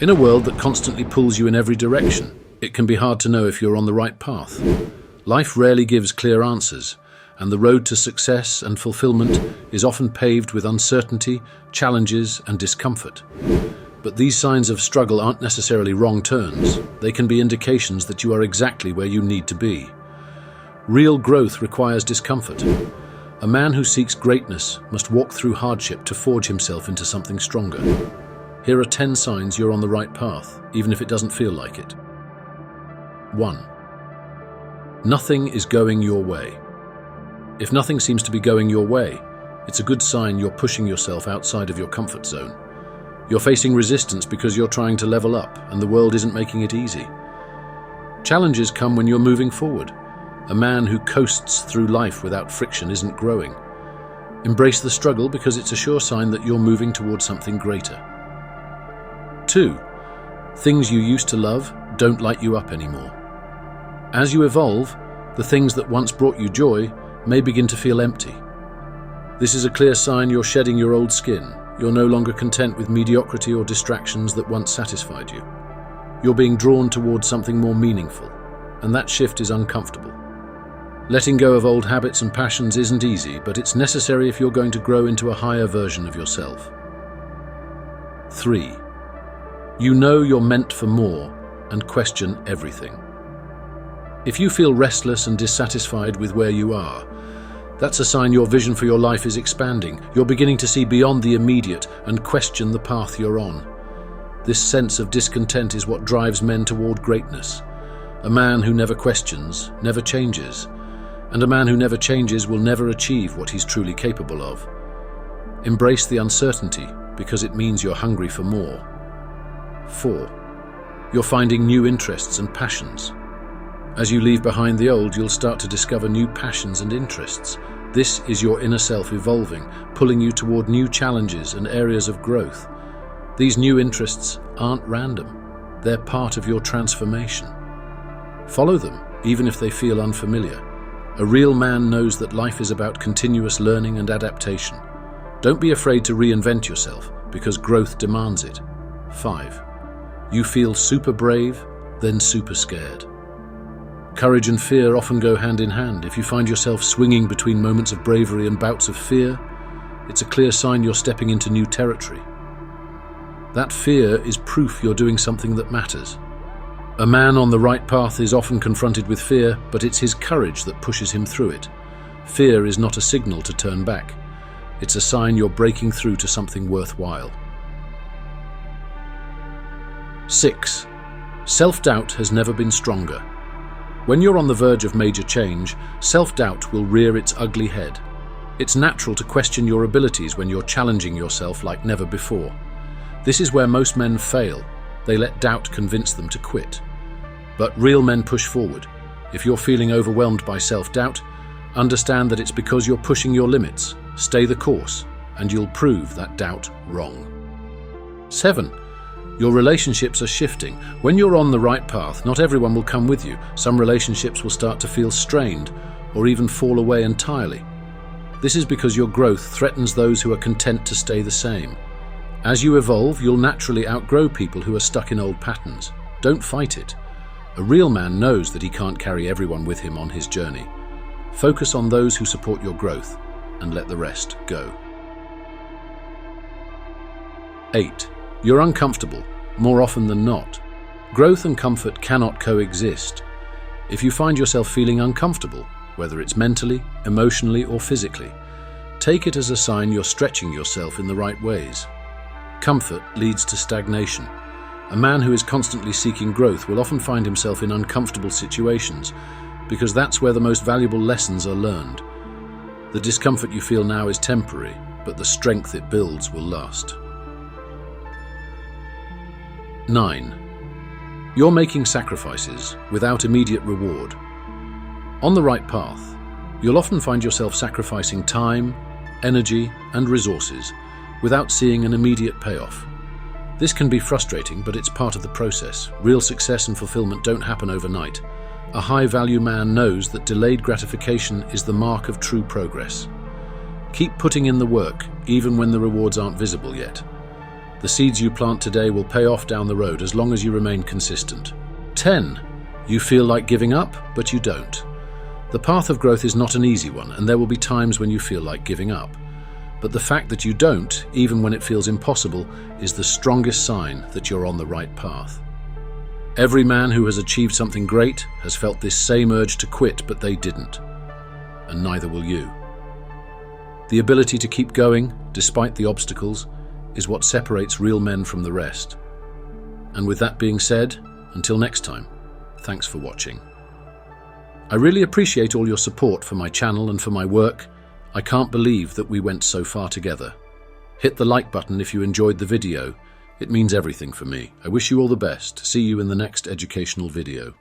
In a world that constantly pulls you in every direction, it can be hard to know if you're on the right path. Life rarely gives clear answers, and the road to success and fulfillment is often paved with uncertainty, challenges, and discomfort. But these signs of struggle aren't necessarily wrong turns. They can be indications that you are exactly where you need to be. Real growth requires discomfort. A man who seeks greatness must walk through hardship to forge himself into something stronger. Here are 10 signs you're on the right path, even if it doesn't feel like it. 1. Nothing is going your way. If nothing seems to be going your way, it's a good sign you're pushing yourself outside of your comfort zone. You're facing resistance because you're trying to level up, and the world isn't making it easy. Challenges come when you're moving forward. A man who coasts through life without friction isn't growing. Embrace the struggle because it's a sure sign that you're moving towards something greater. 2. Things you used to love don't light you up anymore. As you evolve, the things that once brought you joy may begin to feel empty. This is a clear sign you're shedding your old skin. You're no longer content with mediocrity or distractions that once satisfied you. You're being drawn towards something more meaningful, and that shift is uncomfortable. Letting go of old habits and passions isn't easy, but it's necessary if you're going to grow into a higher version of yourself. 3. You know you're meant for more and question everything. If you feel restless and dissatisfied with where you are, that's a sign your vision for your life is expanding. You're beginning to see beyond the immediate and question the path you're on. This sense of discontent is what drives men toward greatness. A man who never questions, never changes. And a man who never changes will never achieve what he's truly capable of. Embrace the uncertainty because it means you're hungry for more. 4. You're finding new interests and passions. As you leave behind the old, you'll start to discover new passions and interests. This is your inner self evolving, pulling you toward new challenges and areas of growth. These new interests aren't random. They're part of your transformation. Follow them, even if they feel unfamiliar. A real man knows that life is about continuous learning and adaptation. Don't be afraid to reinvent yourself, because growth demands it. 5. You feel super brave, then super scared. Courage and fear often go hand in hand. If you find yourself swinging between moments of bravery and bouts of fear, it's a clear sign you're stepping into new territory. That fear is proof you're doing something that matters. A man on the right path is often confronted with fear, but it's his courage that pushes him through it. Fear is not a signal to turn back. It's a sign you're breaking through to something worthwhile. 6. Self-doubt has never been stronger. When you're on the verge of major change, self-doubt will rear its ugly head. It's natural to question your abilities when you're challenging yourself like never before. This is where most men fail. They let doubt convince them to quit. But real men push forward. If you're feeling overwhelmed by self-doubt, understand that it's because you're pushing your limits. Stay the course, and you'll prove that doubt wrong. 7. Your relationships are shifting. When you're on the right path, not everyone will come with you. Some relationships will start to feel strained, or even fall away entirely. This is because your growth threatens those who are content to stay the same. As you evolve, you'll naturally outgrow people who are stuck in old patterns. Don't fight it. A real man knows that he can't carry everyone with him on his journey. Focus on those who support your growth, and let the rest go. 8. You're uncomfortable, more often than not. Growth and comfort cannot coexist. If you find yourself feeling uncomfortable, whether it's mentally, emotionally, or physically, take it as a sign you're stretching yourself in the right ways. Comfort leads to stagnation. A man who is constantly seeking growth will often find himself in uncomfortable situations, because that's where the most valuable lessons are learned. The discomfort you feel now is temporary, but the strength it builds will last. 9. You're making sacrifices without immediate reward. On the right path, you'll often find yourself sacrificing time, energy, and resources without seeing an immediate payoff. This can be frustrating, but it's part of the process. Real success and fulfillment don't happen overnight. A high-value man knows that delayed gratification is the mark of true progress. Keep putting in the work, even when the rewards aren't visible yet. The seeds you plant today will pay off down the road as long as you remain consistent. 10. You feel like giving up, but you don't. The path of growth is not an easy one, and there will be times when you feel like giving up. But the fact that you don't, even when it feels impossible, is the strongest sign that you're on the right path. Every man who has achieved something great has felt this same urge to quit, but they didn't. And neither will you. The ability to keep going, despite the obstacles, is what separates real men from the rest. And with that being said, until next time, thanks for watching. I really appreciate all your support for my channel and for my work. I can't believe that we went so far together. Hit the like button if you enjoyed the video. It means everything for me. I wish you all the best. See you in the next educational video.